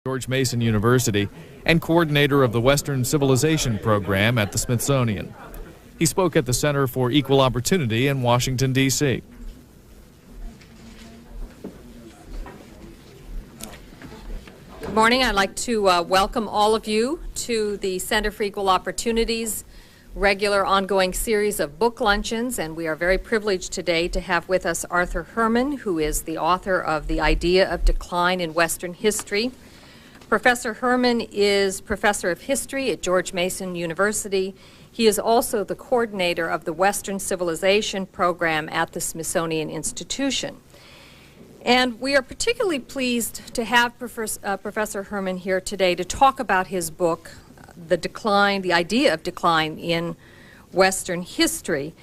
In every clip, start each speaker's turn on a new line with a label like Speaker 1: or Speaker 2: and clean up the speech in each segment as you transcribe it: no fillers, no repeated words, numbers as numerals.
Speaker 1: George Mason University and coordinator of the Western Civilization program at the Smithsonian. He spoke at the Center for Equal Opportunity in Washington, D.C.
Speaker 2: Good morning. I'd like to welcome all of you to the Center for Equal Opportunity's regular ongoing series of book luncheons, and we are very privileged today to have with us Arthur Herman, who is the author of The Idea of Decline in Western History. Professor Herman is professor of history at George Mason University. He is also the coordinator of the Western Civilization program at the Smithsonian Institution. And we are particularly pleased to have Professor Herman here today to talk about his book, The Idea of Decline in Western History.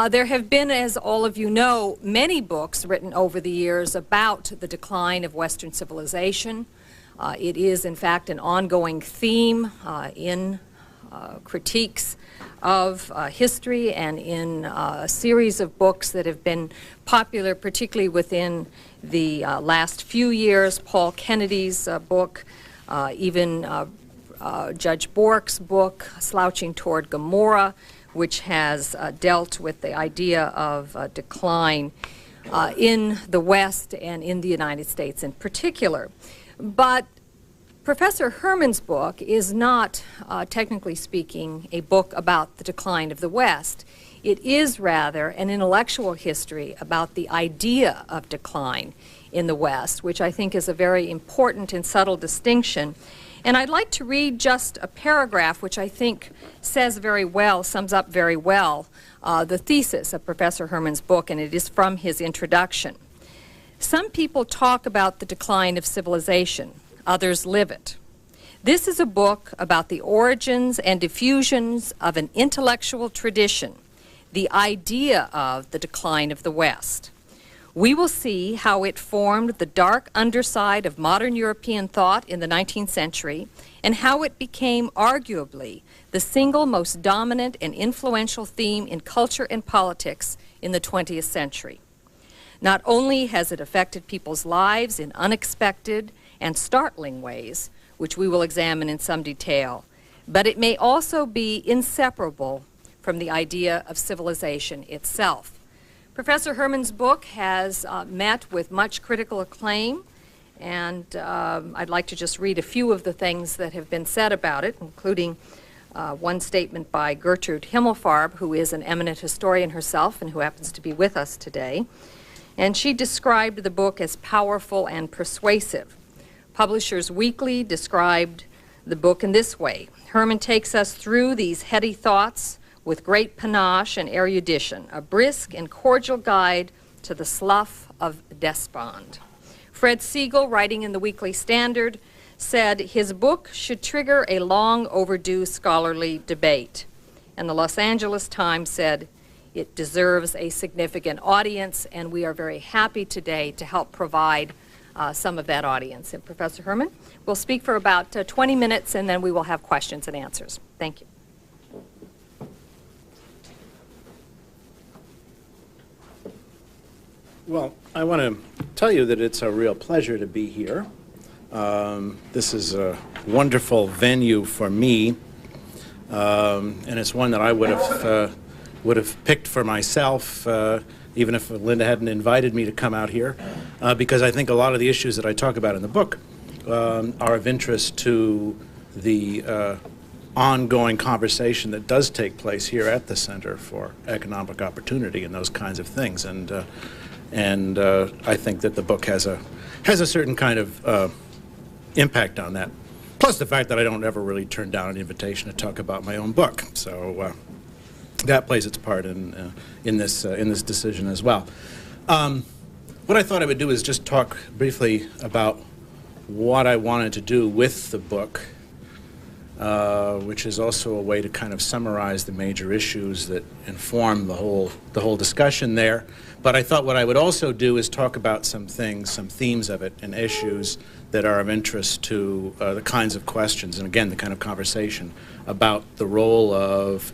Speaker 2: There have been, as all of you know, many books written over the years about the decline of Western civilization. It is, in fact, an ongoing theme in critiques of history and in a series of books that have been popular, particularly within the last few years. Paul Kennedy's book, even Judge Bork's book, Slouching Toward Gomorrah, which has dealt with the idea of decline in the West and in the United States in particular. But Professor Herman's book is not, technically speaking, a book about the decline of the West. It is rather an intellectual history about the idea of decline in the West, which I think is a very important and subtle distinction. And I'd like to read just a paragraph which I think sums up very well the thesis of Professor Herman's book, and it is from his introduction. Some people talk about the decline of civilization. Others live it. This is a book about the origins and diffusions of an intellectual tradition, the idea of the decline of the West. We will see how it formed the dark underside of modern European thought in the 19th century and how it became arguably the single most dominant and influential theme in culture and politics in the 20th century. Not only has it affected people's lives in unexpected and startling ways, which we will examine in some detail, but it may also be inseparable from the idea of civilization itself. Professor Herman's book has met with much critical acclaim, and I'd like to just read a few of the things that have been said about it, including one statement by Gertrude Himmelfarb, who is an eminent historian herself and who happens to be with us today. And she described the book as powerful and persuasive. Publishers Weekly described the book in this way: Herman takes us through these heady thoughts with great panache and erudition, a brisk and cordial guide to the slough of despond. Fred Siegel, writing in the Weekly Standard, said his book should trigger a long overdue scholarly debate. And the Los Angeles Times said it deserves a significant audience, and we are very happy today to help provide some of that audience. And Professor Herman will speak for about 20 minutes, and then we will have questions and answers. Thank you.
Speaker 3: Well, I want to tell you that it's a real pleasure to be here. This is a wonderful venue for me, and it's one that I would have picked for myself, even if Linda hadn't invited me to come out here, because I think a lot of the issues that I talk about in the book are of interest to the ongoing conversation that does take place here at the Center for Economic Opportunity and those kinds of things. And I think that the book has a certain kind of impact on that. Plus the fact that I don't ever really turn down an invitation to talk about my own book. So that plays its part in this decision as well. What I thought I would do is just talk briefly about what I wanted to do with the book, which is also a way to kind of summarize the major issues that inform the whole discussion there. But I thought what I would also do is talk about some things, some themes of it, and issues that are of interest to the kinds of questions, and again, the kind of conversation about the role of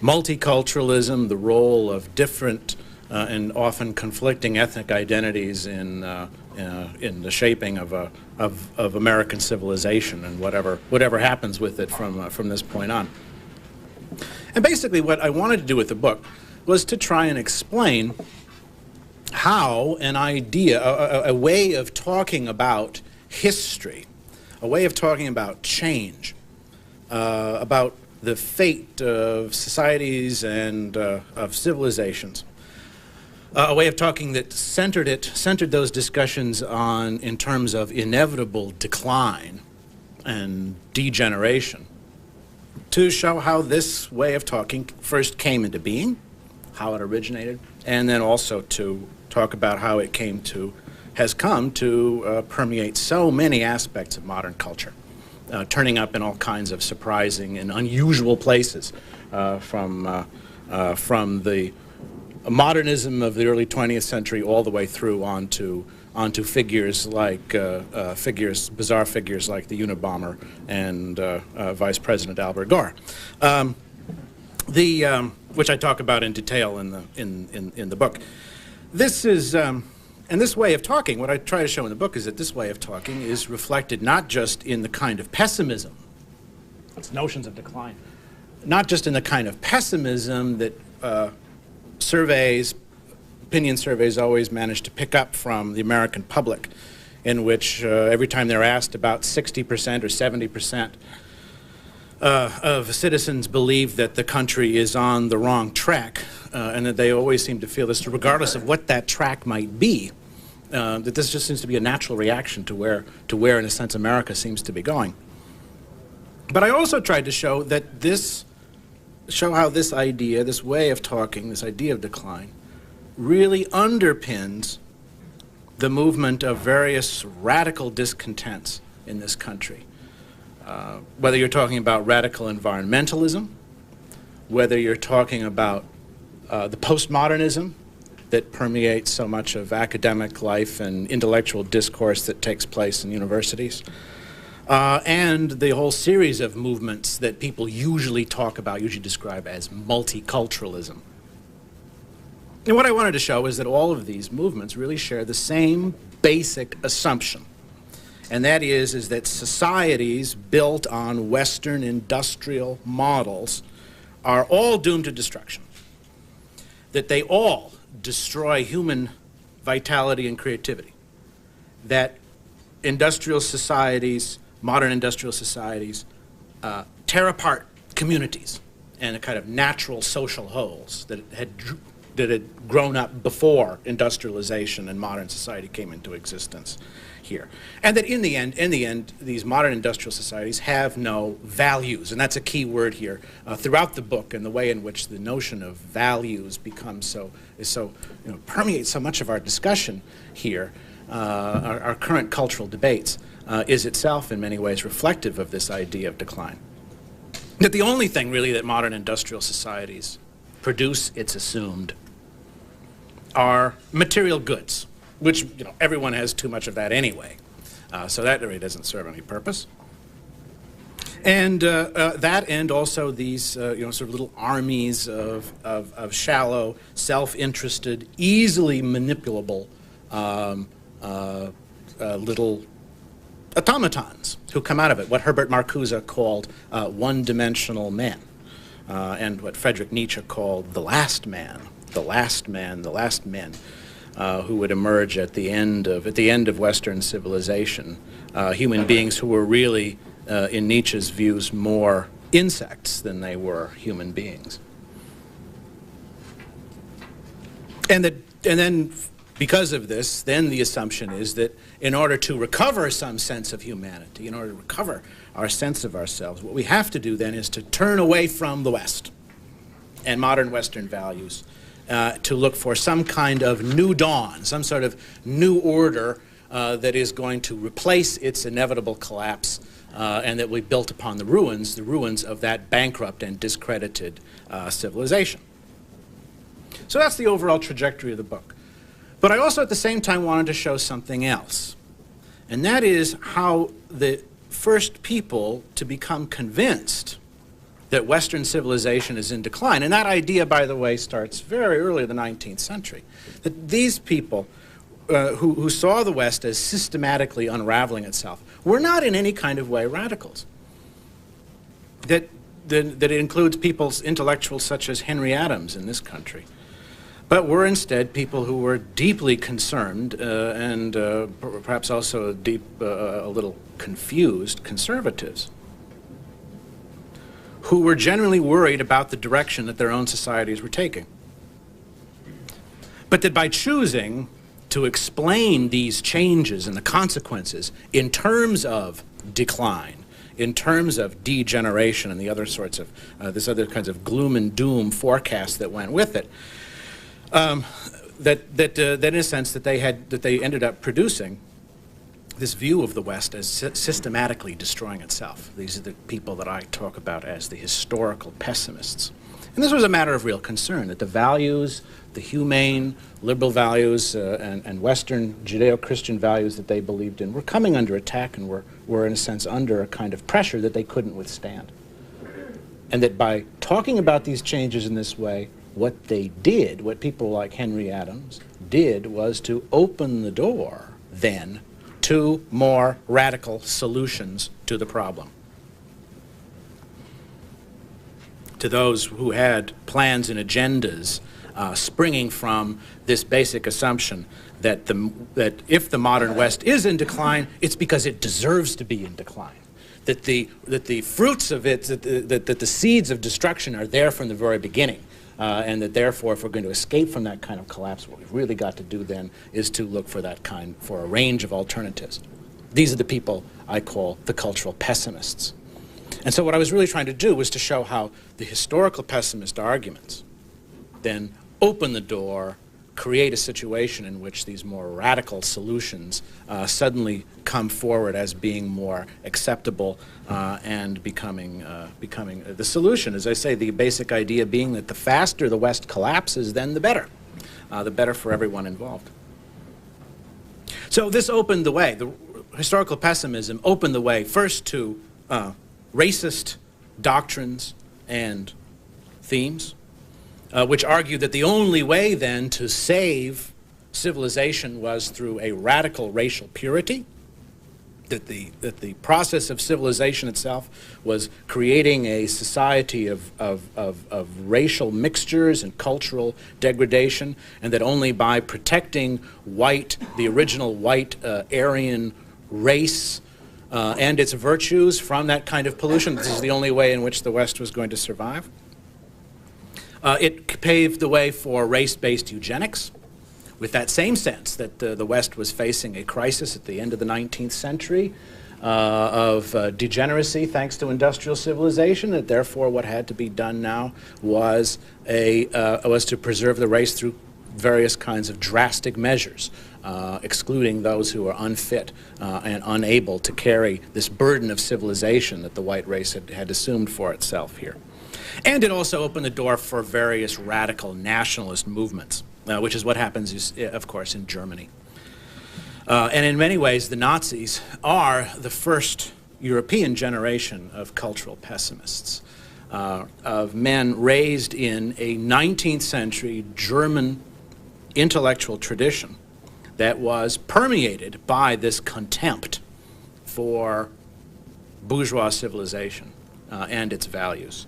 Speaker 3: multiculturalism, the role of different and often conflicting ethnic identities in in the shaping of American civilization and whatever happens with it from this point on. And basically what I wanted to do with the book was to try and explain how an idea, a way of talking about history, a way of talking about change, about the fate of societies and of civilizations, a way of talking that centered those discussions in terms of inevitable decline and degeneration, to show how this way of talking first came into being, how it originated, and then also to talk about how it has come to permeate so many aspects of modern culture, turning up in all kinds of surprising and unusual places, from the modernism of the early 20th century all the way through onto figures like bizarre figures like the Unabomber and Vice President Albert Gore, which I talk about in detail in the book. This is and this way of talking, what I try to show in the book is that this way of talking is reflected not just in the kind of pessimism, its notions of decline, not just in the kind of pessimism that opinion surveys always manage to pick up from the American public, in which every time they're asked, about 60% or 70% of citizens believe that the country is on the wrong track, and that they always seem to feel this, regardless of what that track might be, that this just seems to be a natural reaction to where, in a sense, America seems to be going. But I also tried to show how this idea, this way of talking, this idea of decline, really underpins the movement of various radical discontents in this country. Whether you're talking about radical environmentalism, whether you're talking about the postmodernism that permeates so much of academic life and intellectual discourse that takes place in universities, and the whole series of movements that people usually describe as multiculturalism. And what I wanted to show is that all of these movements really share the same basic assumption, and that is that societies built on Western industrial models are all doomed to destruction, that they all destroy human vitality and creativity, that industrial societies, modern industrial societies, tear apart communities and a kind of natural social wholes that had grown up before industrialization and modern society came into existence here. And that in the end, these modern industrial societies have no values, and that's a key word here throughout the book, and the way in which the notion of values permeates so much of our discussion here, our current cultural debates, is itself in many ways reflective of this idea of decline. That the only thing really that modern industrial societies produce, it's assumed, are material goods, which everyone has too much of that anyway. So that really doesn't serve any purpose. And that, and also these sort of little armies of shallow, self-interested, easily manipulable little automatons who come out of it, what Herbert Marcuse called one-dimensional men, and what Friedrich Nietzsche called the last man, the last men, who would emerge at the end of Western civilization, human beings who were really, in Nietzsche's views, more insects than they were human beings. And then, because of this, then the assumption is that in order to recover some sense of humanity, in order to recover our sense of ourselves, what we have to do then is to turn away from the West and modern Western values, to look for some kind of new dawn, some sort of new order that is going to replace its inevitable collapse, and that we built upon the ruins of that bankrupt and discredited civilization. So that's the overall trajectory of the book. But I also at the same time wanted to show something else, and that is how the first people to become convinced that Western civilization is in decline, and that idea, by the way, starts very early in the 19th century, that these people who saw the West as systematically unraveling itself were not in any kind of way radicals. That it includes people's intellectuals such as Henry Adams in this country, but were instead people who were deeply concerned and perhaps also a little confused conservatives, who were genuinely worried about the direction that their own societies were taking. But that by choosing to explain these changes and the consequences in terms of decline, in terms of degeneration and the other sorts of, this other kinds of gloom and doom forecasts that went with it, that in a sense that they ended up producing this view of the West as systematically destroying itself. These are the people that I talk about as the historical pessimists. And this was a matter of real concern, that the values, the humane, liberal values, and Western Judeo-Christian values that they believed in were coming under attack and were in a sense under a kind of pressure that they couldn't withstand. And that by talking about these changes in this way, what they did, what people like Henry Adams did, was to open the door then to more radical solutions to the problem. To those who had plans and agendas springing from this basic assumption that if the modern West is in decline, it's because it deserves to be in decline. That the fruits of it, that the seeds of destruction are there from the very beginning. And that therefore, if we're going to escape from that kind of collapse, what we've really got to do then is to look for for a range of alternatives. These are the people I call the cultural pessimists. And so what I was really trying to do was to show how the historical pessimist arguments then open the door, create a situation in which these more radical solutions suddenly come forward as being more acceptable and becoming the solution. As I say, the basic idea being that the faster the West collapses, then the better for everyone involved. So this opened the way. The historical pessimism opened the way first to racist doctrines and themes, which argued that the only way then to save civilization was through a radical racial purity, that the process of civilization itself was creating a society of racial mixtures and cultural degradation, and that only by protecting the original white Aryan race and its virtues from that kind of pollution, this is the only way in which the West was going to survive. It paved the way for race-based eugenics, with that same sense that the West was facing a crisis at the end of the 19th century of degeneracy thanks to industrial civilization, that therefore what had to be done now was to preserve the race through various kinds of drastic measures, excluding those who are unfit and unable to carry this burden of civilization that the white race had assumed for itself here. And it also opened the door for various radical nationalist movements, which is what happens, of course, in Germany. And in many ways, the Nazis are the first European generation of cultural pessimists, of men raised in a 19th century German intellectual tradition that was permeated by this contempt for bourgeois civilization and its values.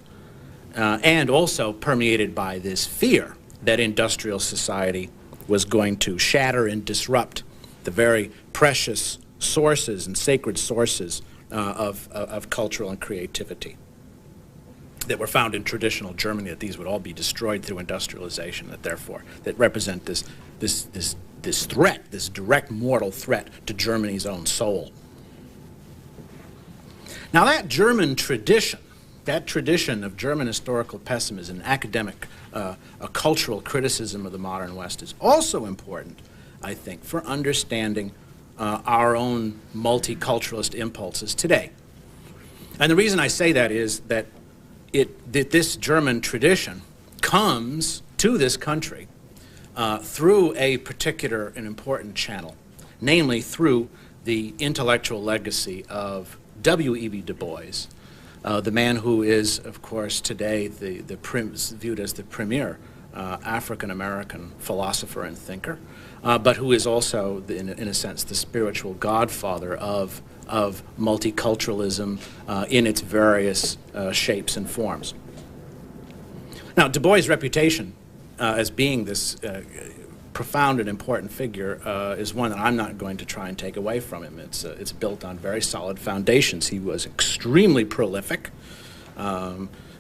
Speaker 3: And also permeated by this fear that industrial society was going to shatter and disrupt the very precious sources and sacred sources of cultural and creativity that were found in traditional Germany, that these would all be destroyed through industrialization, that therefore, that represent this threat, this direct mortal threat to Germany's own soul. Now that German tradition, that tradition of German historical pessimism, academic, a cultural criticism of the modern West is also important, I think, for understanding our own multiculturalist impulses today. And the reason I say that is that this German tradition comes to this country through a particular and important channel, namely through the intellectual legacy of W.E.B. Du Bois, the man who is, of course, today viewed as the premier African-American philosopher and thinker, but who is also, in a sense, the spiritual godfather of multiculturalism in its various shapes and forms. Now, Du Bois' reputation as being this profound and important figure is one that I'm not going to try and take away from him. It's built on very solid foundations. He was extremely prolific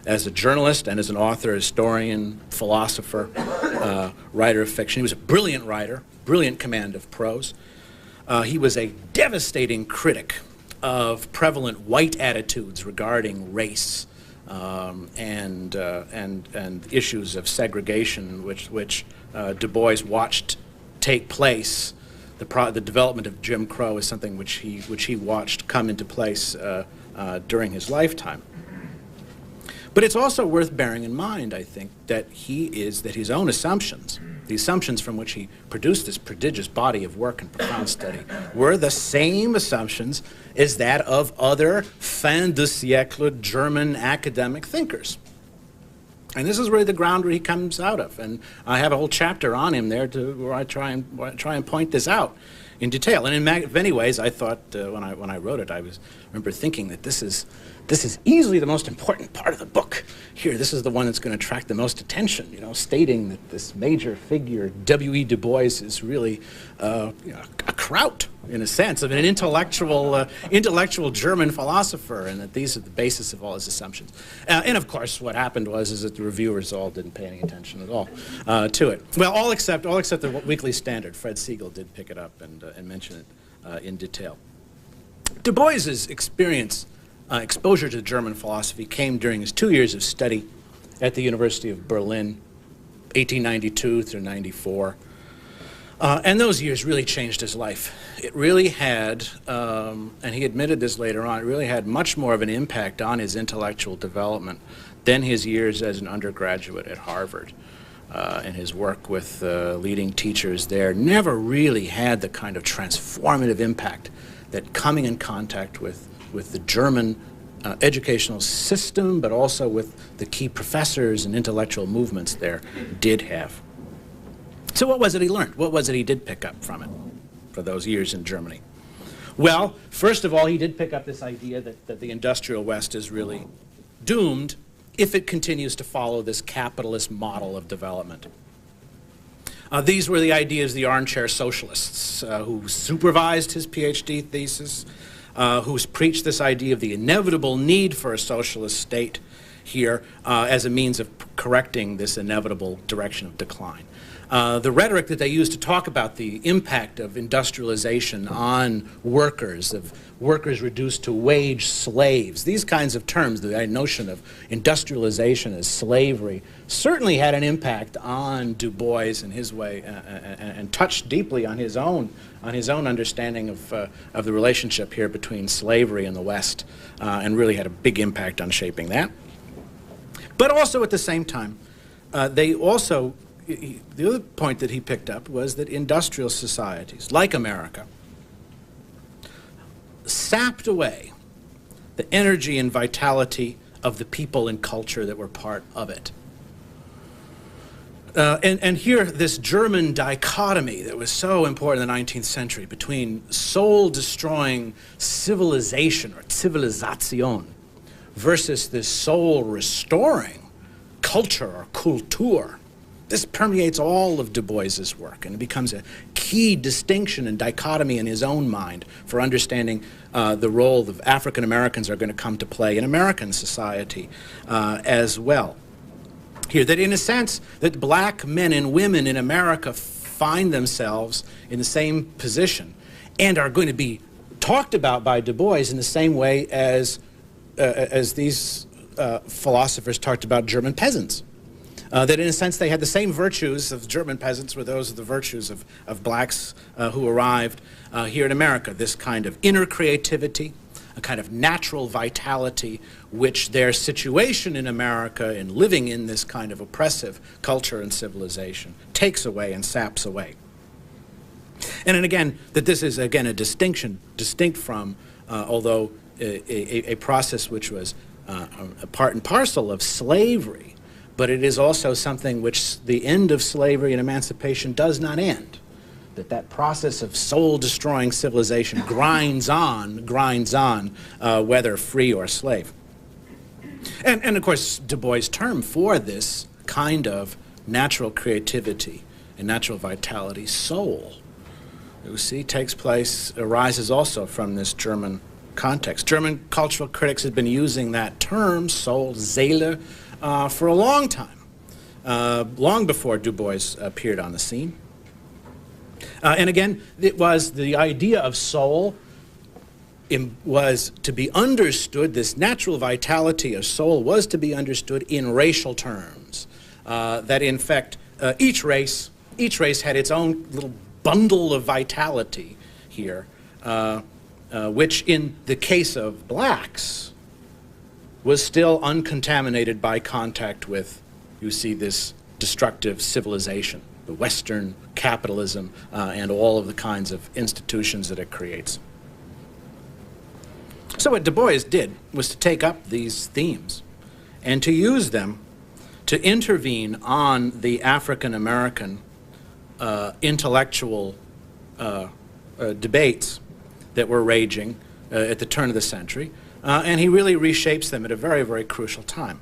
Speaker 3: as a journalist and as an author, historian, philosopher, writer of fiction. He was a brilliant writer, brilliant command of prose. He was a devastating critic of prevalent white attitudes regarding race and issues of segregation, which Du Bois watched take place. The development of Jim Crow is something which he watched come into place during his lifetime. But it's also worth bearing in mind, I think, that his own assumptions, the assumptions from which he produced this prodigious body of work and profound study, were the same assumptions as that of other fin de siècle German academic thinkers. And this is really the ground where he comes out of. And I have a whole chapter on him there where I try and point this out in detail. And in many ways, I thought when I wrote it, I remember thinking that this is easily the most important part of the book. Here, this is the one that's going to attract the most attention, stating that this major figure, W.E. Du Bois, is really a kraut, in a sense, of an intellectual German philosopher, and that these are the basis of all his assumptions. And of course, what happened is that the reviewers all didn't pay any attention at all to it. Well, all except the Weekly Standard. Fred Siegel did pick it up and mention it in detail. Du Bois's exposure to German philosophy came during his 2 years of study at the University of Berlin, 1892 through 94. And those years really changed his life. It really had, and he admitted this later on, it really had much more of an impact on his intellectual development than his years as an undergraduate at Harvard. And his work with leading teachers there never really had the kind of transformative impact that coming in contact with the German educational system, but also with the key professors and intellectual movements there, did have. So what was it he learned? What was it he did pick up from it for those years in Germany? Well, first of all, he did pick up this idea that the industrial West is really doomed if it continues to follow this capitalist model of development. These were the ideas of the armchair socialists who supervised his PhD thesis, who's preached this idea of the inevitable need for a socialist state here as a means of correcting this inevitable direction of decline. The rhetoric that they used to talk about the impact of industrialization on workers, of workers reduced to wage slaves, these kinds of terms, the notion of industrialization as slavery, certainly had an impact on Du Bois and his way, and touched deeply on his own understanding of the relationship here between slavery and the West, and really had a big impact on shaping that. But also at the same time, the other point that he picked up was that industrial societies, like America, sapped away the energy and vitality of the people and culture that were part of it. And here, this German dichotomy that was so important in the 19th century between soul-destroying civilization, or Zivilisation, versus this soul-restoring culture, or Kultur. This permeates all of Du Bois's work, and it becomes a key distinction and dichotomy in his own mind for understanding the role that African Americans are going to come to play in American society as well. Here, that in a sense, that black men and women in America find themselves in the same position and are going to be talked about by Du Bois in the same way as these philosophers talked about German peasants. That in a sense they had the same virtues of German peasants were those of the virtues of blacks who arrived here in America. This kind of inner creativity, a kind of natural vitality, which their situation in America in living in this kind of oppressive culture and civilization takes away and saps away. And then again, that this is again a distinct from, although a process which was a part and parcel of slavery, but it is also something which the end of slavery and emancipation does not end. That process of soul-destroying civilization grinds on, whether free or slave. And of course, Du Bois' term for this kind of natural creativity and natural vitality, soul, you see, arises also from this German context. German cultural critics had been using that term, soul, Seele, for a long time, long before Du Bois appeared on the scene. And again, it was the idea of soul was to be understood, this natural vitality of soul was to be understood in racial terms. That in fact, each race had its own little bundle of vitality here, which in the case of blacks was still uncontaminated by contact with, you see, this destructive civilization, the Western capitalism, and all of the kinds of institutions that it creates. So what Du Bois did was to take up these themes and to use them to intervene on the African-American intellectual debates that were raging at the turn of the century, and he really reshapes them at a very, very crucial time.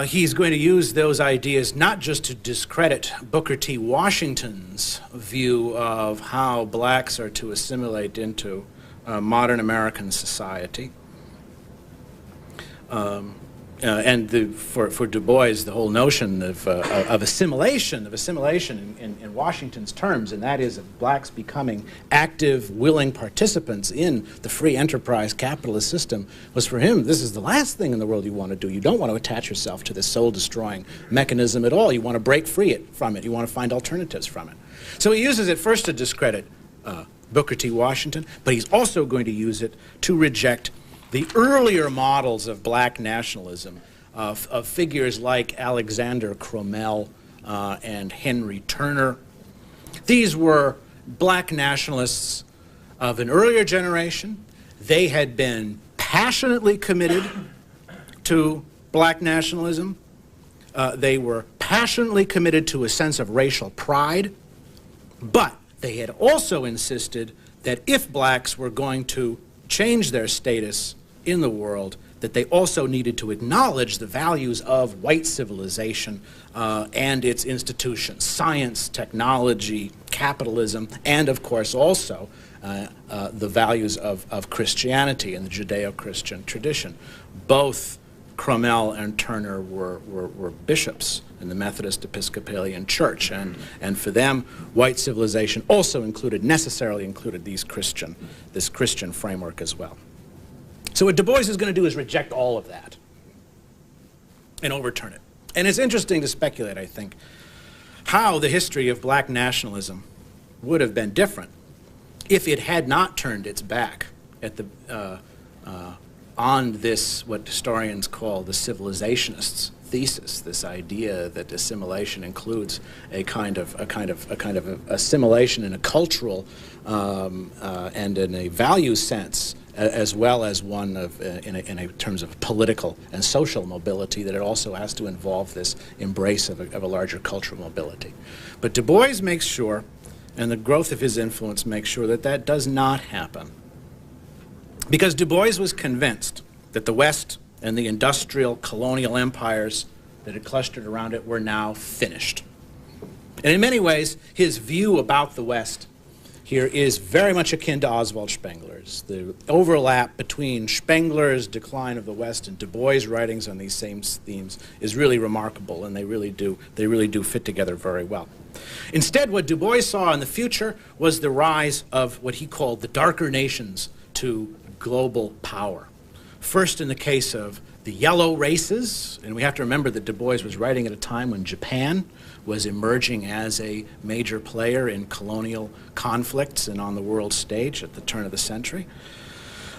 Speaker 3: He's going to use those ideas not just to discredit Booker T. Washington's view of how blacks are to assimilate into modern American society. And for Du Bois, the whole notion of assimilation in Washington's terms, and that is of blacks becoming active, willing participants in the free enterprise capitalist system, was for him, this is the last thing in the world you want to do. You don't want to attach yourself to this soul-destroying mechanism at all. You want to break free from it. You want to find alternatives from it. So he uses it first to discredit Booker T. Washington, but he's also going to use it to reject the earlier models of black nationalism, of figures like Alexander Crummell and Henry Turner. These were black nationalists of an earlier generation. They had been passionately committed to black nationalism. They were passionately committed to a sense of racial pride, but they had also insisted that if blacks were going to change their status in the world, that they also needed to acknowledge the values of white civilization and its institutions, science, technology, capitalism, and of course also the values of Christianity and the Judeo-Christian tradition. Both Crummell and Turner were bishops in the Methodist Episcopalian Church, and for them, white civilization also necessarily included this Christian framework as well. So what Du Bois is going to do is reject all of that and overturn it. And it's interesting to speculate, I think, how the history of black nationalism would have been different if it had not turned its back at on this, what historians call the civilizationists' thesis, this idea that assimilation includes a kind of assimilation in a cultural and in a value sense, as well as one of in terms of political and social mobility, that it also has to involve this embrace of a larger cultural mobility. But Du Bois makes sure, and the growth of his influence makes sure, that that does not happen. Because Du Bois was convinced that the West and the industrial colonial empires that had clustered around it were now finished. And in many ways, his view about the West here is very much akin to Oswald Spengler's. The overlap between Spengler's Decline of the West and Du Bois' writings on these same themes is really remarkable, and they really do fit together very well. Instead, what Du Bois saw in the future was the rise of what he called the darker nations to global power. First, in the case of the yellow races, and we have to remember that Du Bois was writing at a time when Japan was emerging as a major player in colonial conflicts and on the world stage at the turn of the century.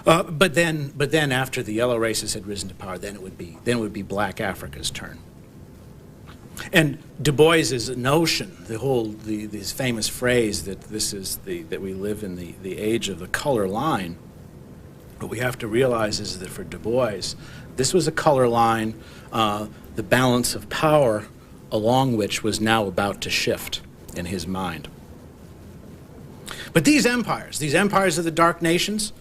Speaker 3: But then after the yellow races had risen to power, then it would be black Africa's turn. And Du Bois's notion, this famous phrase that that we live in the age of the color line, What we have to realize is that for Du Bois, this was a color line, the balance of power along which was now about to shift in his mind. But these empires of the dark nations,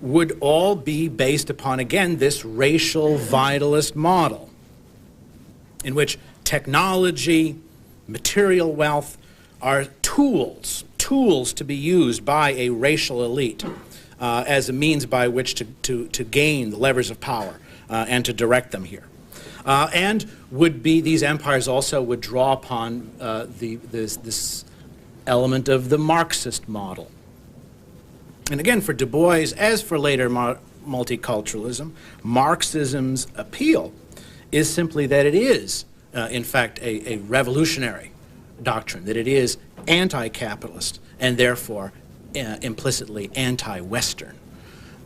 Speaker 3: would all be based upon, again, this racial vitalist model in which technology, material wealth are tools to be used by a racial elite as a means by which to gain the levers of power and to direct them here. And these empires also would draw upon this element of the Marxist model. And again, for Du Bois, as for later multiculturalism, Marxism's appeal is simply that it is, in fact, a revolutionary doctrine, that it is anti-capitalist and therefore implicitly anti-Western.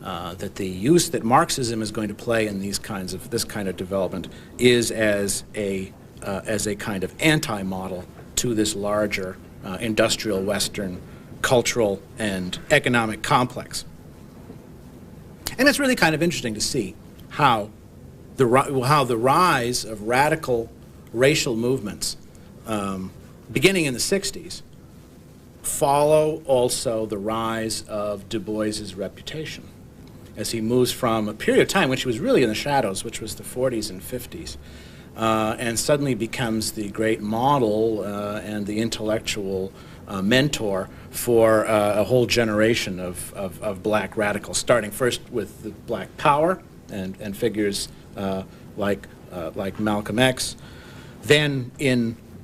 Speaker 3: That the use that Marxism is going to play in this kind of development is as a kind of anti-model to this larger industrial Western cultural and economic complex. And it's really kind of interesting to see how the rise of radical racial movements beginning in the 60s follow also the rise of Du Bois's reputation as he moves from a period of time which he was really in the shadows, which was the 40s and 50s, and suddenly becomes the great model and the intellectual mentor for a whole generation of black radicals, starting first with the Black Power and figures like Malcolm X, then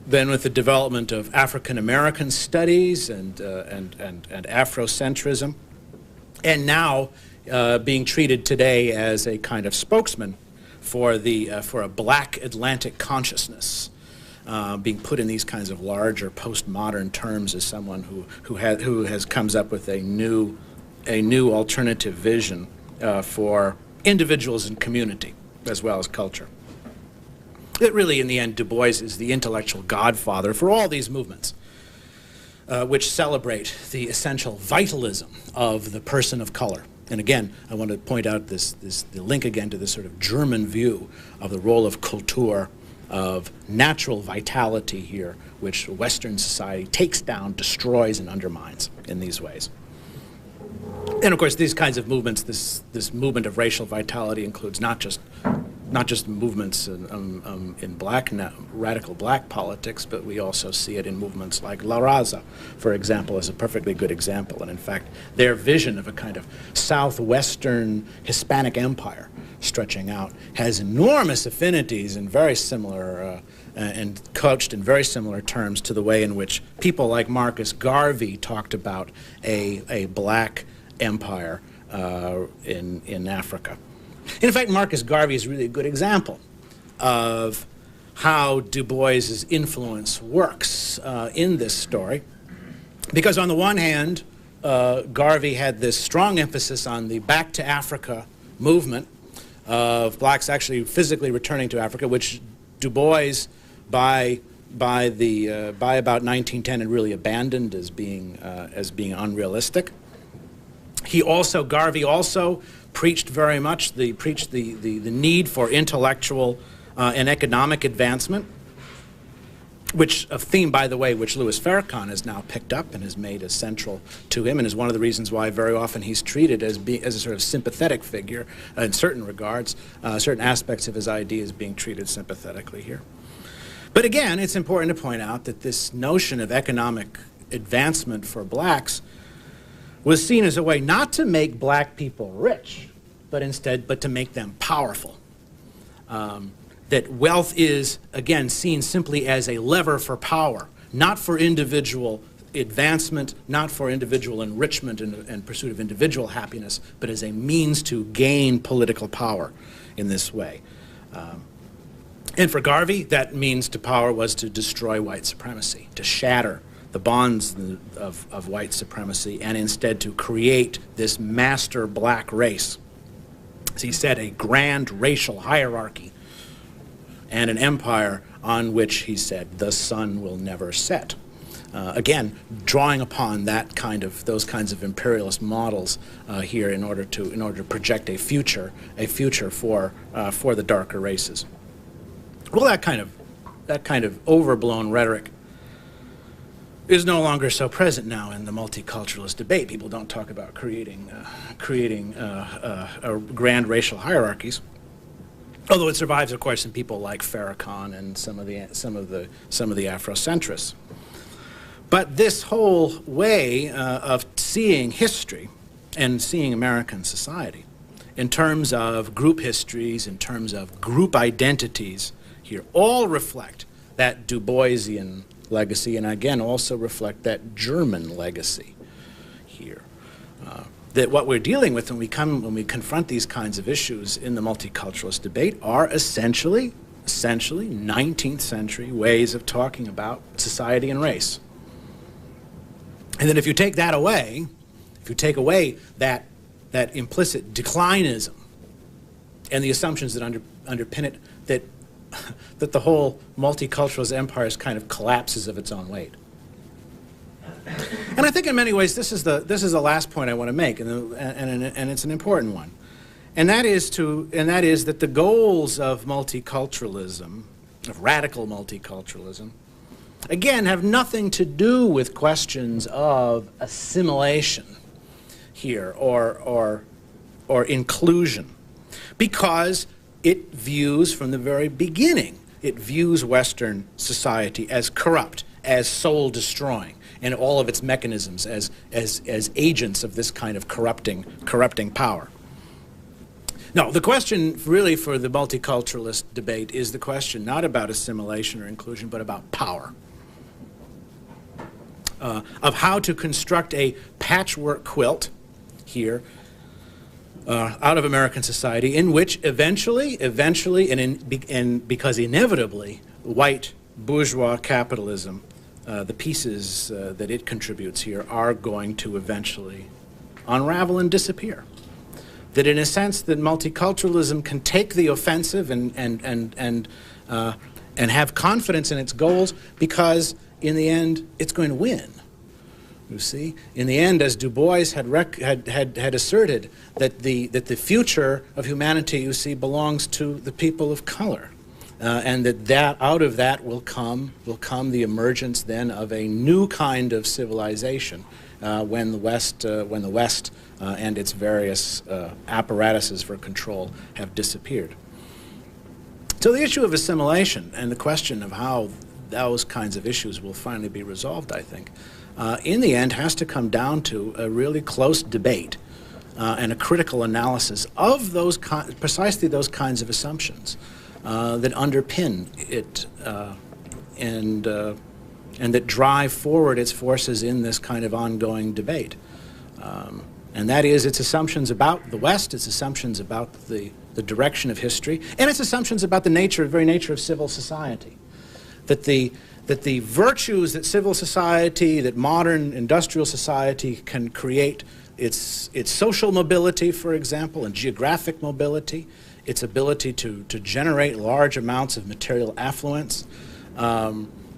Speaker 3: with the development of African American studies and Afrocentrism, and now being treated today as a kind of spokesman for a black Atlantic consciousness. Being put in these kinds of larger postmodern terms as someone who comes up with a new alternative vision for individuals and community as well as culture. That really, in the end, Du Bois is the intellectual godfather for all these movements, which celebrate the essential vitalism of the person of color. And again, I want to point out the link again to this sort of German view of the role of Kultur, of natural vitality here, which Western society takes down, destroys, and undermines in these ways. And of course, these kinds of movements, this movement of racial vitality includes not just movements in radical black politics, but we also see it in movements like La Raza, for example, as a perfectly good example. And in fact, their vision of a kind of southwestern Hispanic empire stretching out has enormous affinities and very similar and couched in very similar terms to the way in which people like Marcus Garvey talked about a black empire in Africa. And in fact, Marcus Garvey is really a good example of how Du Bois's influence works in this story, because on the one hand, Garvey had this strong emphasis on the Back to Africa movement of blacks actually physically returning to Africa, which Du Bois, by about 1910, had really abandoned as being unrealistic. Garvey also preached very much the need for intellectual and economic advancement, which a theme, by the way, which Louis Farrakhan has now picked up and has made as central to him, and is one of the reasons why very often he's treated as a sort of sympathetic figure in certain regards, certain aspects of his ideas being treated sympathetically here. But again, it's important to point out that this notion of economic advancement for blacks was seen as a way not to make black people rich, but to make them powerful. That wealth is, again, seen simply as a lever for power, not for individual advancement, not for individual enrichment and pursuit of individual happiness, but as a means to gain political power in this way. And for Garvey, that means to power was to destroy white supremacy, to shatter the bonds of white supremacy, and instead to create this master black race. As he said, a grand racial hierarchy and an empire on which, he said, the sun will never set. again, drawing upon those kinds of imperialist models here in order to project a future for the darker races. Well, that kind of overblown rhetoric is no longer so present now in the multiculturalist debate. People don't talk about creating grand racial hierarchies, although it survives, of course, in people like Farrakhan and some of the Afrocentrists. But this whole way of seeing history and seeing American society in terms of group histories, in terms of group identities here, all reflect that Du Boisian legacy, and again also reflect that German legacy here. That what we're dealing with when we confront these kinds of issues in the multiculturalist debate are essentially 19th century ways of talking about society and race. And then if you take that away, if you take away that implicit declinism and the assumptions that underpin it, that the whole multiculturalist empire kind of collapses of its own weight. And I think in many ways this is the last point I want to make, and it's an important one, and that is that the goals of multiculturalism, of radical multiculturalism, again have nothing to do with questions of assimilation here or inclusion, because it views from the very beginning, it views Western society as corrupt, as soul-destroying, and all of its mechanisms as agents of this kind of corrupting power. No, the question really for the multiculturalist debate is the question not about assimilation or inclusion, but about power. Of how to construct a patchwork quilt here out of American society in which eventually, and because inevitably, white bourgeois capitalism, the pieces that it contributes here are going to eventually unravel and disappear. That in a sense that multiculturalism can take the offensive and have confidence in its goals, because in the end it's going to win. You see, in the end, as Du Bois had asserted, that the future of humanity, you see, belongs to the people of color, and that out of that will come the emergence then of a new kind of civilization when the West and its various apparatuses for control have disappeared. So the issue of assimilation and the question of how those kinds of issues will finally be resolved, I think, in the end has to come down to a really close debate and a critical analysis of precisely those kinds of assumptions that underpin it and that drive forward its forces in this kind of ongoing debate. And that is its assumptions about the West, its assumptions about the direction of history, and its assumptions about the very nature of civil society. That the virtues that civil society, that modern industrial society can create, its social mobility, for example, and geographic mobility, its ability to generate large amounts of material affluence,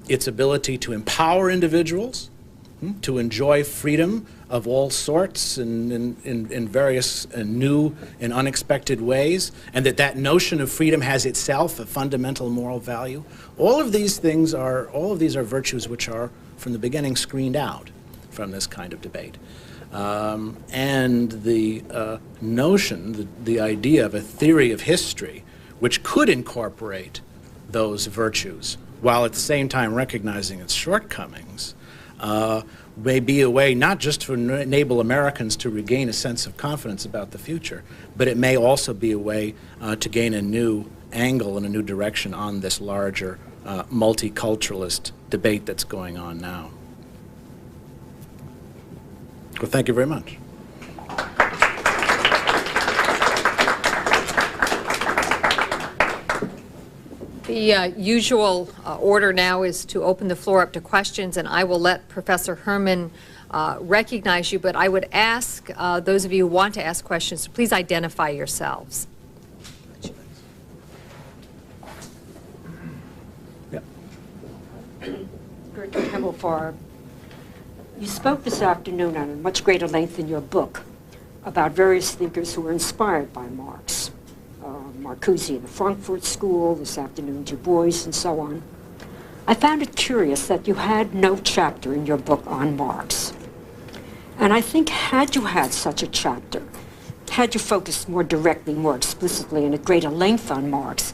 Speaker 3: its ability to empower individuals, to enjoy freedom of all sorts in various new and unexpected ways, and that notion of freedom has itself a fundamental moral value. All of these are virtues which are from the beginning screened out from this kind of debate. And the notion, the idea of a theory of history which could incorporate those virtues while at the same time recognizing its shortcomings, may be a way not just to enable Americans to regain a sense of confidence about the future, but it may also be a way to gain a new angle and a new direction on this larger multiculturalist debate that's going on now. Well, thank you very much.
Speaker 2: The usual order now is to open the floor up to questions, and I will let Professor Herman recognize you, but I would ask those of you who want to ask questions to please identify yourselves.
Speaker 4: Gertrude Hempel for You spoke this afternoon on a much greater length in your book about various thinkers who were inspired by Marx. Marcuse in the Frankfurt School, this afternoon Du Bois, and so on. I found it curious that you had no chapter in your book on Marx. And I think had you had such a chapter, had you focused more directly, more explicitly, and at greater length on Marx,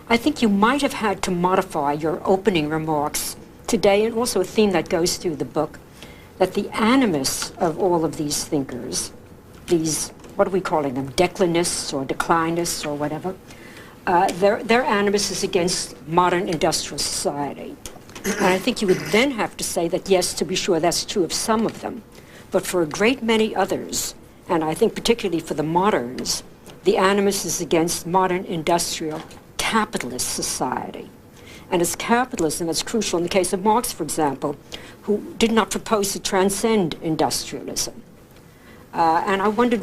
Speaker 4: I think you might have had to modify your opening remarks today, and also a theme that goes through the book, that the animus of all of these thinkers, these, what are we calling them, declinists or declinists or whatever, their animus is against modern industrial society. And I think you would then have to say that, yes, to be sure, that's true of some of them. But for a great many others, and I think particularly for the moderns, the animus is against modern industrial capitalist society. And it's capitalism that's crucial in the case of Marx, for example, who did not propose to transcend industrialism. And I wondered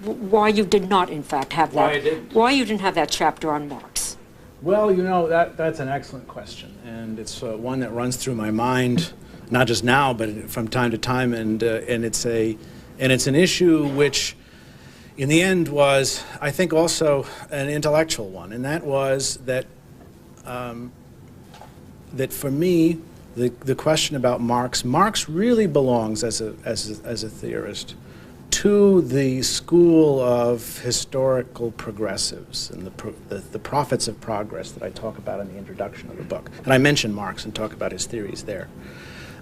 Speaker 4: why you did not, in fact, have that. Why you didn't have that chapter on Marx.
Speaker 3: Well, you know, that's an excellent question, and it's one that runs through my mind, not just now, but from time to time, and it's an issue which, in the end, was, I think, also an intellectual one, and that was that that for me, the question about Marx really belongs as a theorist to the school of historical progressives and the prophets of progress that I talk about in the introduction of the book. And I mention Marx and talk about his theories there.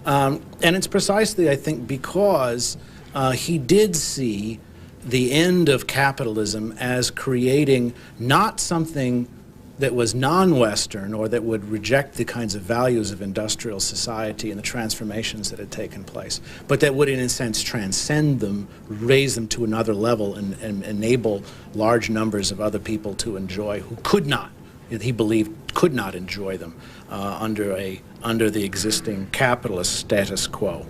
Speaker 3: And it's precisely, I think, because he did see the end of capitalism as creating not something that was non-Western or that would reject the kinds of values of industrial society and the transformations that had taken place, but that would in a sense transcend them, raise them to another level, and enable large numbers of other people to enjoy who could not, he believed, could not enjoy them under the existing capitalist status quo.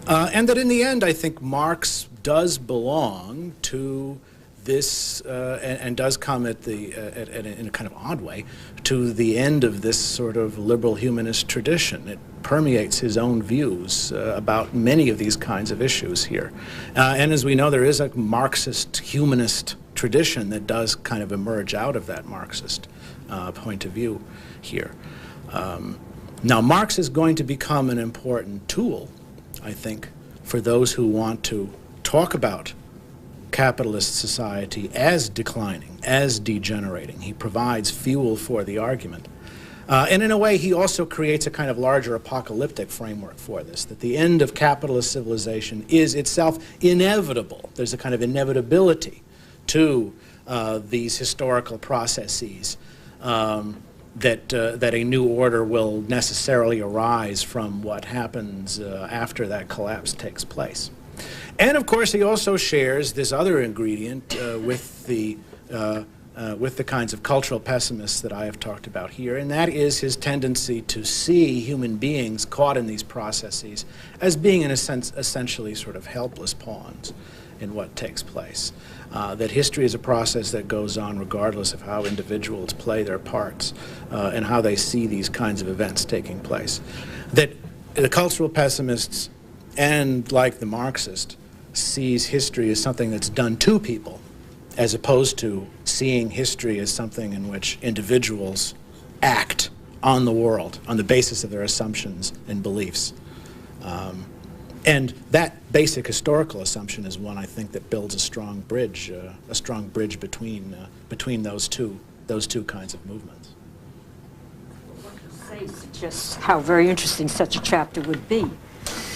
Speaker 3: And that in the end, I think Marx does belong to this, and does come in a kind of odd way, to the end of this sort of liberal humanist tradition. It permeates his own views about many of these kinds of issues here. And as we know, there is a Marxist humanist tradition that does kind of emerge out of that Marxist point of view here. Now, Marx is going to become an important tool, I think, for those who want to talk about capitalist society as declining, as degenerating. He provides fuel for the argument. And in a way, he also creates a kind of larger apocalyptic framework for this, that the end of capitalist civilization is itself inevitable. There's a kind of inevitability to these historical processes, that a new order will necessarily arise from what happens after that collapse takes place. And of course, he also shares this other ingredient with the kinds of cultural pessimists that I have talked about here, and that is his tendency to see human beings caught in these processes as being, in a sense, essentially sort of helpless pawns in what takes place. That history is a process that goes on regardless of how individuals play their parts and how they see these kinds of events taking place. That the cultural pessimists, and like the Marxist, sees history as something that's done to people, as opposed to seeing history as something in which individuals act on the world on the basis of their assumptions and beliefs. And that basic historical assumption is one, I think, that builds a strong bridge between those two kinds of movements.
Speaker 4: What you say suggests how very interesting such a chapter would be,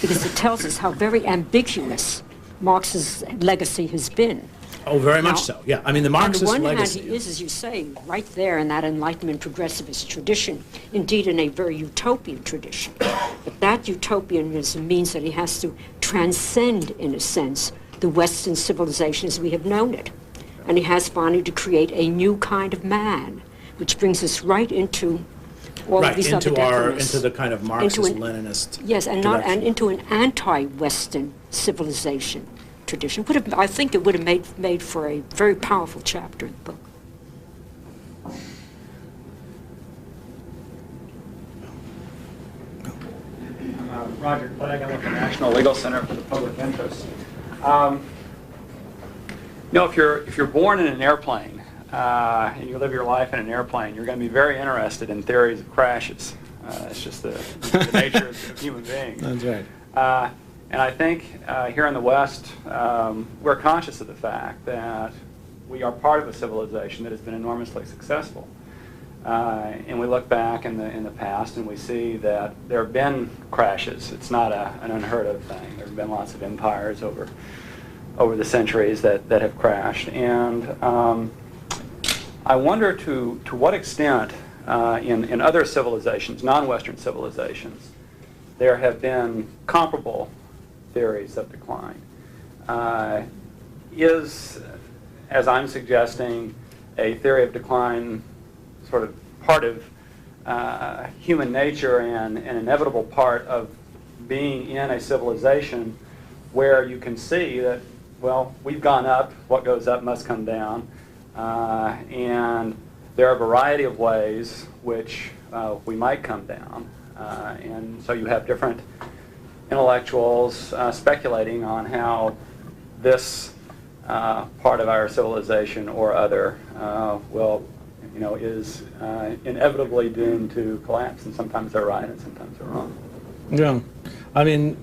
Speaker 4: because it tells us how very ambiguous Marx's legacy has been.
Speaker 3: Oh, very much so, yeah. I mean, the Marxist legacy.
Speaker 4: On the one hand, he is, as you say, right there in that Enlightenment progressivist tradition, indeed in a very utopian tradition. But that utopianism means that he has to transcend, in a sense, the Western civilization as we have known it. And he has finally to create a new kind of man, which brings us right into all of these other declinists.
Speaker 3: Into the kind of Marxist-Leninist
Speaker 4: yes, and into an anti-Western civilization tradition. I think it would have made for a very powerful chapter in the book.
Speaker 5: Roger Clegg. I'm with the National Legal Center for the Public Interest. If you're born in an airplane and you live your life in an airplane, you're going to be very interested in theories of crashes. It's just the nature of human beings.
Speaker 3: That's right.
Speaker 5: And I think here in the West, we're conscious of the fact that we are part of a civilization that has been enormously successful. And we look back in the past and we see that there have been crashes. It's not an unheard of thing. There have been lots of empires over the centuries that have crashed. And I wonder to what extent in other civilizations, non-Western civilizations, there have been comparable theories of decline. Is, as I'm suggesting, a theory of decline sort of part of human nature and an inevitable part of being in a civilization where you can see that, well, we've gone up, what goes up must come down, and there are a variety of ways which we might come down. And so you have different intellectuals speculating on how this part of our civilization or other is inevitably doomed to collapse. And sometimes they're right and sometimes they're wrong.
Speaker 3: Yeah. I mean,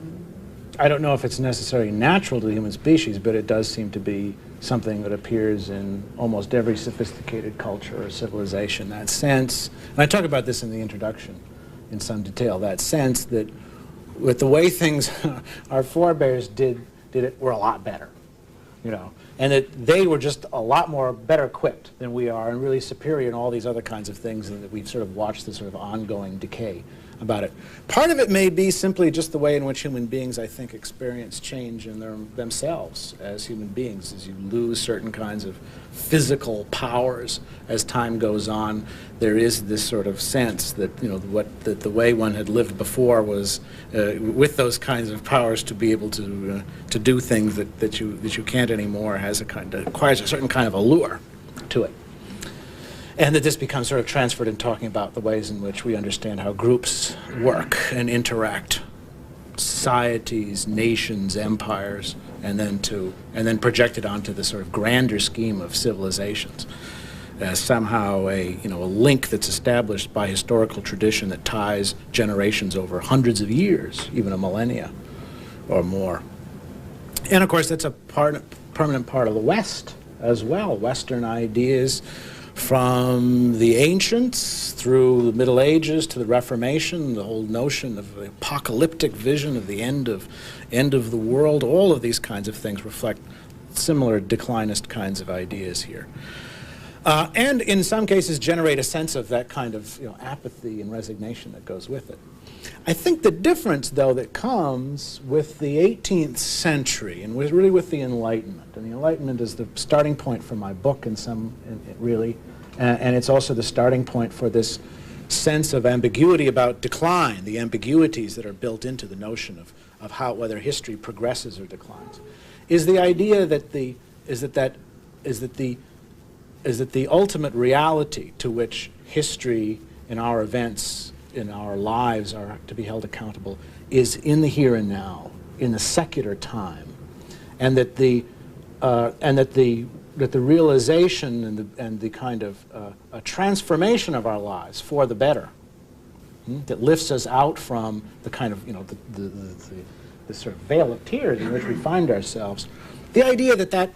Speaker 3: I don't know if it's necessarily natural to the human species, but it does seem to be something that appears in almost every sophisticated culture or civilization. That sense, and I talk about this in the introduction in some detail, that sense that with the way things our forebears did it, were a lot better, and that they were just a lot more better equipped than we are and really superior in all these other kinds of things, and that we've sort of watched this sort of ongoing decay about it. Part of it may be simply just the way in which human beings, I think, experience change in themselves as human beings. As you lose certain kinds of physical powers as time goes on, there is this sort of sense that that the way one had lived before was with those kinds of powers to be able to do things that you can't anymore requires a certain kind of allure to it. And that this becomes sort of transferred in talking about the ways in which we understand how groups work and interact, societies, nations, empires, and then projected onto the sort of grander scheme of civilizations as somehow a link that's established by historical tradition that ties generations over hundreds of years, even a millennia or more. And of course, that's a permanent part of the West as well. Western ideas, from the ancients through the Middle Ages to the Reformation, the whole notion of the apocalyptic vision of the end of the world, all of these kinds of things reflect similar declinist kinds of ideas here. And in some cases generate a sense of that kind of apathy and resignation that goes with it. I think the difference, though, that comes with the 18th century and really with the Enlightenment, and the Enlightenment is the starting point for my book and it's also the starting point for this sense of ambiguity about decline, the ambiguities that are built into the notion of whether history progresses or declines, is the idea that the ultimate reality to which history and our events in our lives are to be held accountable is in the here and now, in the secular time, and that the realization and the kind of a transformation of our lives for the better that lifts us out from the kind of the sort of veil of tears in which we find ourselves. The idea that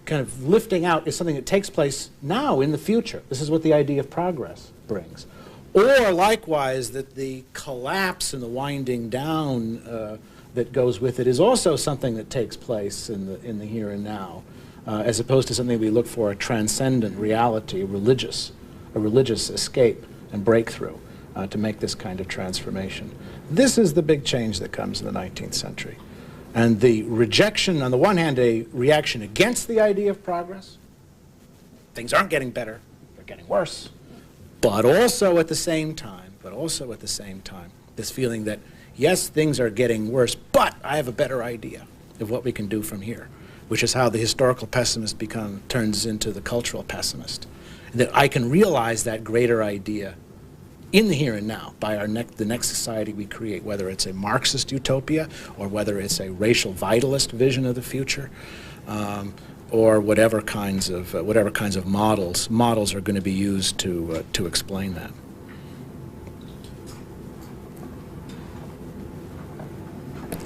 Speaker 3: kind of lifting out is something that takes place now in the future. This is what the idea of progress brings. Or likewise, that the collapse and the winding down that goes with it is also something that takes place in the here and now, as opposed to something we look for, a transcendent reality, a religious escape and breakthrough to make this kind of transformation. This is the big change that comes in the 19th century. And the rejection, on the one hand, a reaction against the idea of progress. Things aren't getting better, they're getting worse. But also at the same time, this feeling that, yes, things are getting worse, but I have a better idea of what we can do from here, which is how the historical pessimist turns into the cultural pessimist. That I can realize that greater idea in the here and now by the next society we create, whether it's a Marxist utopia or whether it's a racial vitalist vision of the future, or whatever kinds of models are going to be used to explain that.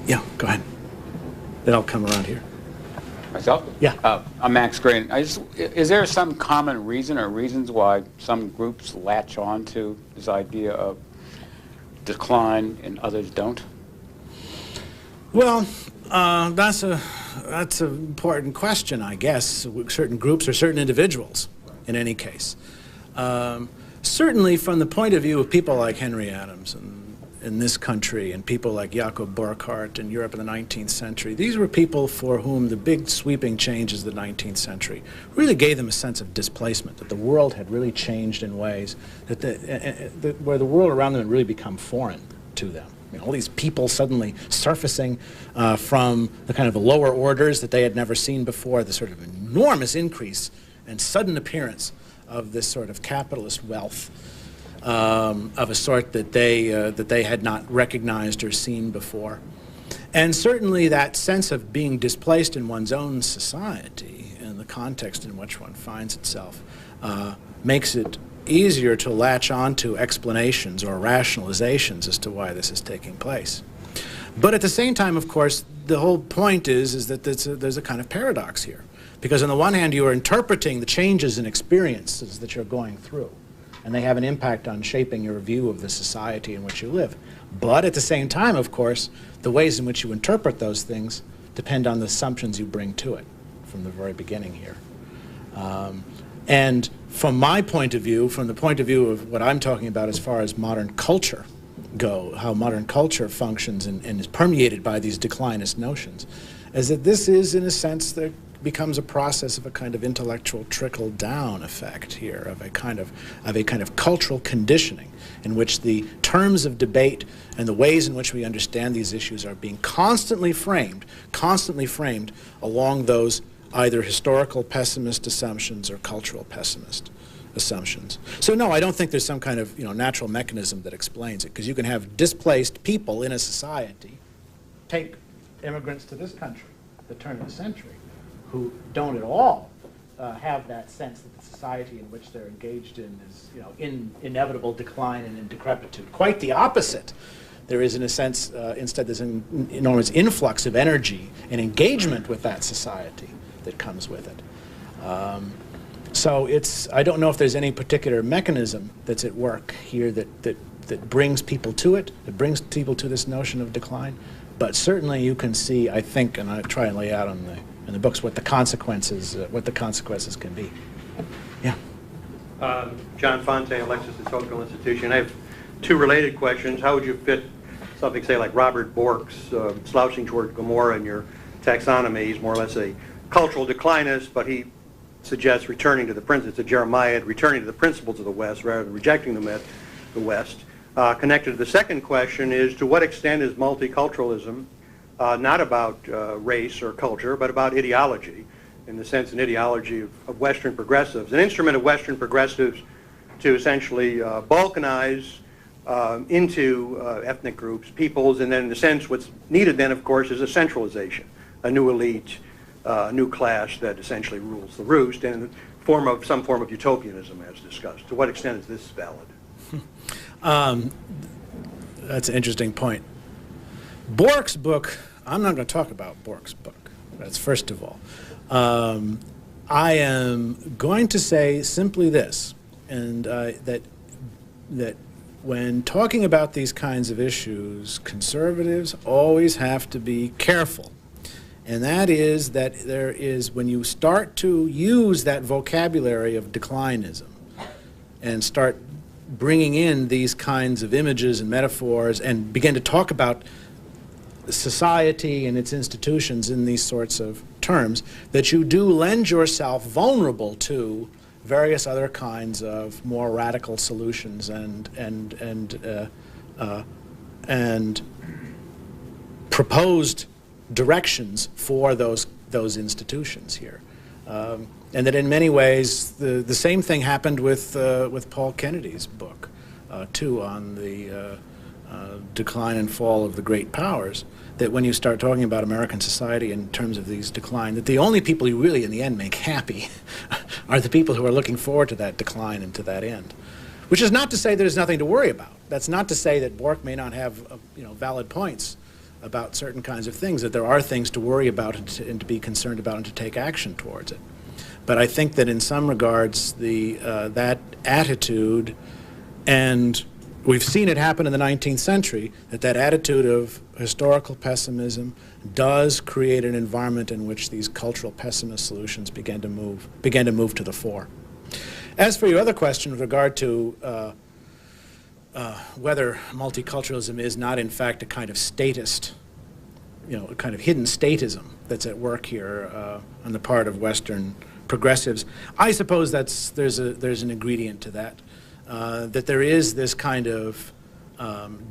Speaker 3: Yeah, go ahead. Then I'll come around here.
Speaker 6: Myself?
Speaker 3: Yeah.
Speaker 6: I'm Max Green. Is there some common reason or reasons why some groups latch on to this idea of decline and others don't?
Speaker 3: Well, that's an important question, I guess. Certain groups or certain individuals, in any case. Certainly from the point of view of people like Henry Adams in this country and people like Jakob Burckhardt in Europe in the 19th century, these were people for whom the big sweeping changes of the 19th century really gave them a sense of displacement, that the world had really changed in ways where the world around them had really become foreign to them. I mean, all these people suddenly surfacing from the kind of lower orders that they had never seen before, the sort of enormous increase and sudden appearance of this sort of capitalist wealth of a sort that they had not recognized or seen before. And certainly that sense of being displaced in one's own society and the context in which one finds itself makes it easier to latch onto explanations or rationalizations as to why this is taking place. But at the same time, of course, the whole point is that there's a kind of paradox here. Because on the one hand, you are interpreting the changes in experiences that you're going through, and they have an impact on shaping your view of the society in which you live. But at the same time, of course, the ways in which you interpret those things depend on the assumptions you bring to it from the very beginning here. And from my point of view, from the point of view of what I'm talking about as far as modern culture go, how modern culture functions and is permeated by these declinist notions, is that this is, in a sense, there becomes a process of a kind of intellectual trickle-down effect here, of a kind of cultural conditioning in which the terms of debate and the ways in which we understand these issues are being constantly framed along those either historical pessimist assumptions or cultural pessimist assumptions. So no, I don't think there's some kind of natural mechanism that explains it, because you can have displaced people in a society. Take immigrants to this country at the turn of the century, who don't at all have that sense that the society in which they're engaged in is in inevitable decline and in decrepitude. Quite the opposite. There is, in a sense, instead there's an enormous influx of energy and engagement with that society that comes with it. So I don't know if there's any particular mechanism that's at work here that brings people to it, that brings people to this notion of decline. But certainly you can see, I think, and I try and lay out in the books what the consequences can be. Yeah.
Speaker 7: John Fonte, Alexis de Tocqueville Institution. I have two related questions. How would you fit something, say, like Robert Bork's slouching toward Gomorrah in your taxonomy? He's more or less a cultural declinist, but he suggests returning to the principles. It's a Jeremiah, returning to the principles of the West rather than rejecting them at the West. Connected to the second question is, to what extent is multiculturalism not about race or culture, but about ideology, in the sense an ideology of Western progressives, an instrument of Western progressives to essentially balkanize into ethnic groups, peoples, and then in a sense what's needed then, of course, is a centralization, a new elite, a new class that essentially rules the roost, and some form of utopianism as discussed. To what extent is this valid?
Speaker 3: That's an interesting point. Bork's book, I'm not going to talk about Bork's book. That's first of all. I am going to say simply this, and that when talking about these kinds of issues, conservatives always have to be careful. And that is that when you start to use that vocabulary of declinism and start bringing in these kinds of images and metaphors and begin to talk about society and its institutions in these sorts of terms, that you do lend yourself vulnerable to various other kinds of more radical solutions and proposed directions for those institutions here. And that in many ways the same thing happened with Paul Kennedy's book. too, on the decline and fall of the great powers, that when you start talking about American society in terms of these decline, that the only people you really in the end make happy are the people who are looking forward to that decline and to that end. Which is not to say there's nothing to worry about. That's not to say that Bork may not have valid points about certain kinds of things, that there are things to worry about and to be concerned about and to take action towards it. But I think that in some regards, that attitude, and we've seen it happen in the 19th century, that attitude of historical pessimism does create an environment in which these cultural pessimist solutions begin to move to the fore. As for your other question with regard to whether multiculturalism is not in fact a kind of statist, a kind of hidden statism that's at work here on the part of Western progressives, I suppose there's an ingredient to that. That there is this kind of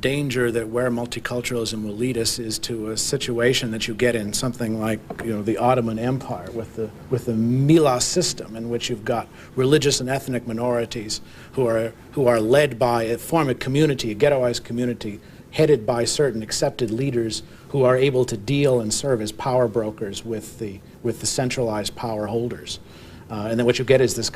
Speaker 3: danger that where multiculturalism will lead us is to a situation that you get in something like the Ottoman Empire with the Milas system, in which you've got religious and ethnic minorities who are led by form a community, a ghettoized community, headed by certain accepted leaders who are able to deal and serve as power brokers with the centralized power holders. And then what you get is this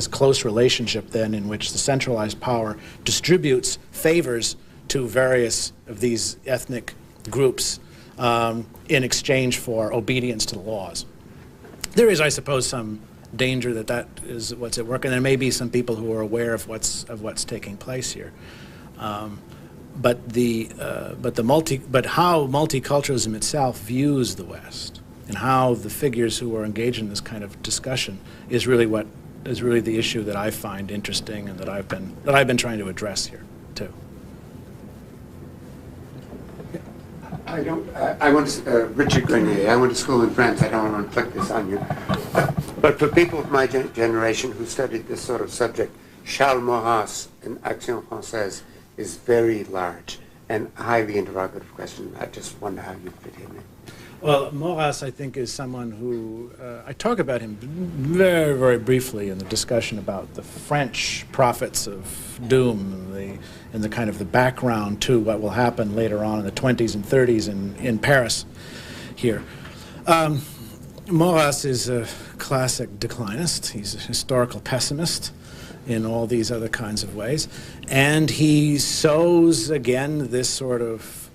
Speaker 3: close relationship then in which the centralized power distributes favors to various of these ethnic groups in exchange for obedience to the laws. There is, I suppose, some danger that is what's at work, and there may be some people who are aware of what's taking place here. But how multiculturalism itself views the West, and how the figures who are engaged in this kind of discussion is really the issue that I find interesting and that I've been trying to address here too.
Speaker 8: Richard Grenier. I went to school in France. I don't want to inflict this on you. But for people of my generation who studied this sort of subject, Charles Maurras in Action Française is very large and highly interrogative question. I just wonder how you fit him in.
Speaker 3: Well, Maurras, I think, is someone who, I talk about him very, very briefly in the discussion about the French prophets of doom and the kind of the background to what will happen later on in the 20s and 30s in Paris here. Maurras is a classic declinist. He's a historical pessimist in all these other kinds of ways. And he sows, again, this sort of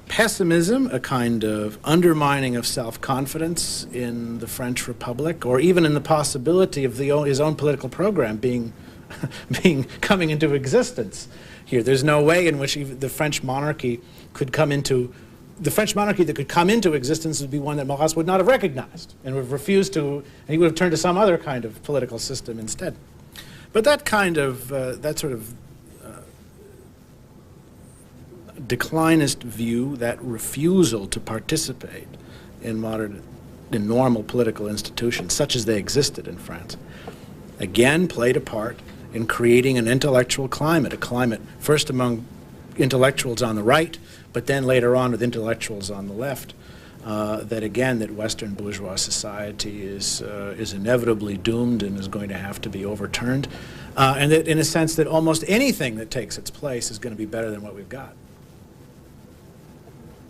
Speaker 3: pessimism, a kind of undermining of self-confidence in the French Republic, or even in the possibility of his own political program coming into existence here. There's no way in which the French monarchy could come into the French monarchy that could come into existence would be one that Maurras would not have recognized and would have refused to, and he would have turned to some other kind of political system instead. But that kind of, that sort of declinist view, that refusal to participate in normal political institutions, such as they existed in France, again played a part in creating an intellectual climate, a climate first among intellectuals on the right, but then later on with intellectuals on the left, that Western bourgeois society is inevitably doomed and is going to have to be overturned, and that in a sense that almost anything that takes its place is going to be better than what we've got.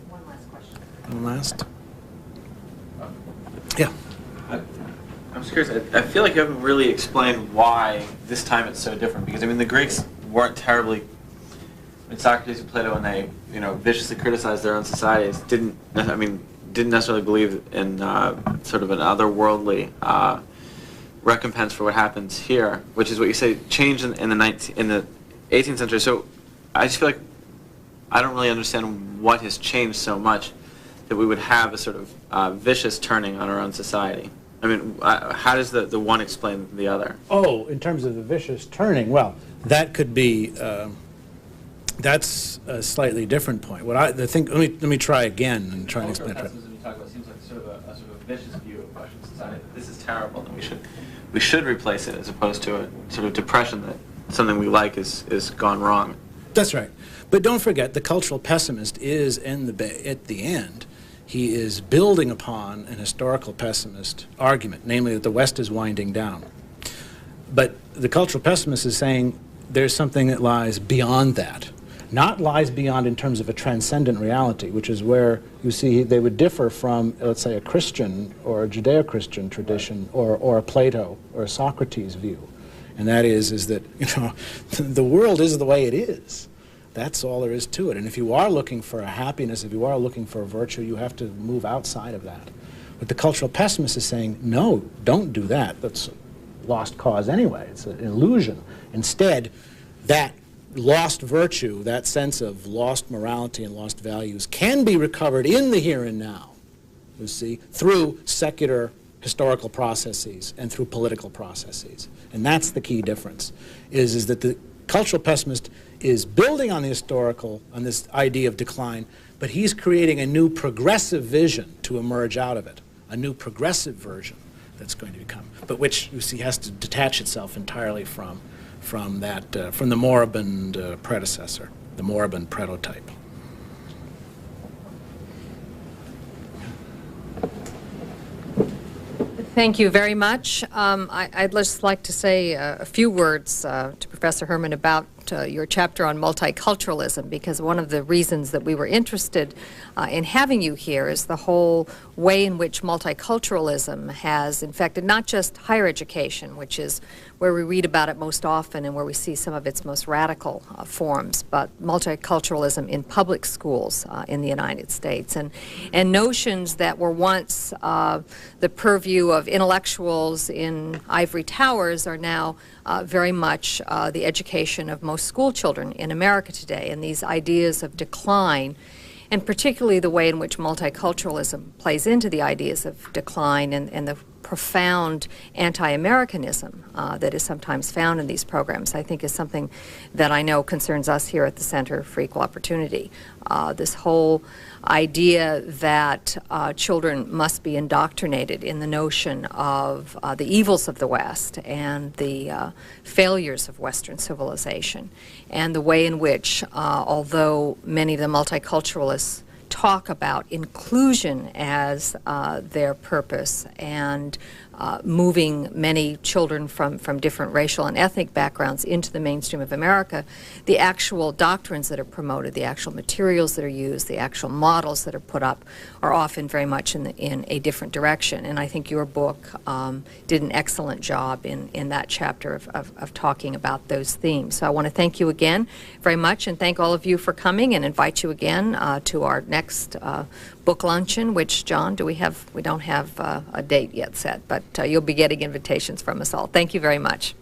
Speaker 2: One last question.
Speaker 3: One last? Yeah.
Speaker 9: I'm just curious, I feel like you haven't really explained why this time it's so different, because I mean the Greeks weren't terribly, Socrates and Plato, when they viciously criticized their own societies, didn't necessarily believe in sort of an otherworldly recompense for what happens here, which is what you say changed in the 18th century. So I just feel like I don't really understand what has changed so much that we would have a sort of vicious turning on our own society. I mean, how does the one explain the other?
Speaker 3: Oh, in terms of the vicious turning, well, that could be. That's a slightly different point. What I think. Let me try again and try and explain it.
Speaker 9: Pessimism you talk about seems like sort of a vicious view of Russian society. This is terrible, and we should replace it, as opposed to a sort of depression that something we like is gone wrong.
Speaker 3: That's right. But don't forget, the cultural pessimist is at the end. He is building upon an historical pessimist argument, namely that the West is winding down. But the cultural pessimist is saying there's something that lies beyond that. Not lies beyond in terms of a transcendent reality, which is where you see they would differ from, let's say, a Christian or a Judeo-Christian tradition or a Plato or a Socrates view. And that is that, you know, the world is the way it is. That's all there is to it. And if you are looking for a happiness, if you are looking for a virtue, you have to move outside of that. But the cultural pessimist is saying, no, don't do that. That's a lost cause anyway. It's an illusion. Instead, that lost virtue, that sense of lost morality and lost values, can be recovered in the here and now, you see, through secular historical processes and through political processes. And that's the key difference, is that the cultural pessimist is building on the historical, on this idea of decline, but he's creating a new progressive vision to emerge out of it, a new progressive version that's going to become, but which, you see, has to detach itself entirely from the moribund predecessor, the moribund prototype.
Speaker 2: Thank you very much. I'd just like to say a few words to Professor Herman about your chapter on multiculturalism, because one of the reasons that we were interested in having you here is the whole way in which multiculturalism has infected not just higher education, which is where we read about it most often and where we see some of its most radical forms, but multiculturalism in public schools in the United States. And notions that were once the purview of intellectuals in ivory towers are now very much the education of most school children in America today. And these ideas of decline, and particularly the way in which multiculturalism plays into the ideas of decline and the profound anti-Americanism that is sometimes found in these programs, I think is something that I know concerns us here at the Center for Equal Opportunity. This whole idea that children must be indoctrinated in the notion of the evils of the West and the failures of Western civilization, and the way in which, although many of the multiculturalists talk about inclusion as their purpose and moving many children from different racial and ethnic backgrounds into the mainstream of America, the actual doctrines that are promoted, the actual materials that are used, the actual models that are put up are often very much in a different direction. And I think your book did an excellent job in that chapter of talking about those themes. So I want to thank you again very much, and thank all of you for coming, and invite you again to our next book luncheon, which, John, we don't have a date yet set, but you'll be getting invitations from us all. Thank you very much.